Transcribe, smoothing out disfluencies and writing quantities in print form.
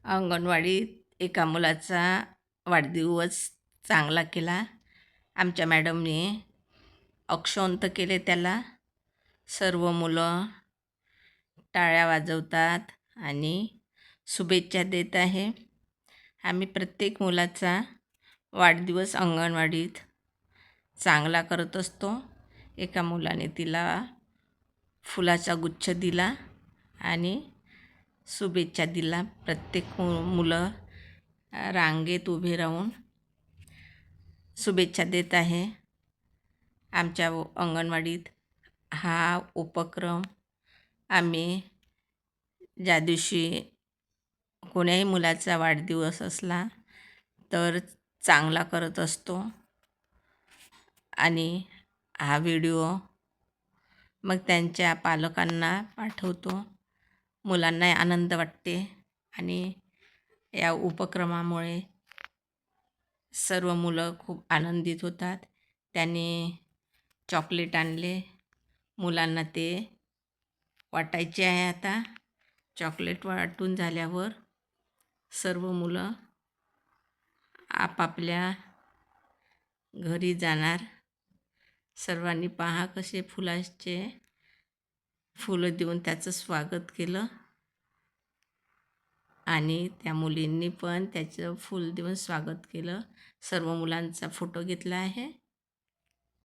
अंगणवाडीत एका मुलाचा वाढदिवस चांगला केला. आमच्या मॅडमने अक्षवंत केले त्याला. सर्व मुलं टाळ्या वाजवतात आणि शुभेच्छा देत आहे. आम्ही प्रत्येक मुलाचा वाढदिवस अंगणवाडीत चांगला करत असतो. एका मुलाने तिला फुलाचा गुच्छ दिला आणि शुभेच्छा दिला. प्रत्येक मुलं रांगेत उभे राहून शुभेच्छा देत आहे. आमच्या अंगणवाडीत हा उपक्रम आम्ही ज्या दिवशी कोण्याही मुलाचा वाढदिवस असला तर चांगला करत असतो आणि हा व्हिडिओ मग त्यांच्या पालकांना पाठवतो. मुलांना आनंद वाटते आणि या उपक्रमामुळे सर्व मुलं खूप आनंदित होतात. त्यांनी चॉकलेट आणले. मुलांना ते वाटायचे आहे आता. चॉकलेट वाटून झाल्यावर सर्व मुलं आपापल्या घरी जाणार. सर्वांनी पहा कसे फुलं देऊन त्याचं स्वागत केलं आणि त्या मुलींनी पण त्याचं फूल देऊन स्वागत केलं. सर्व मुलांचा फोटो घेतला आहे.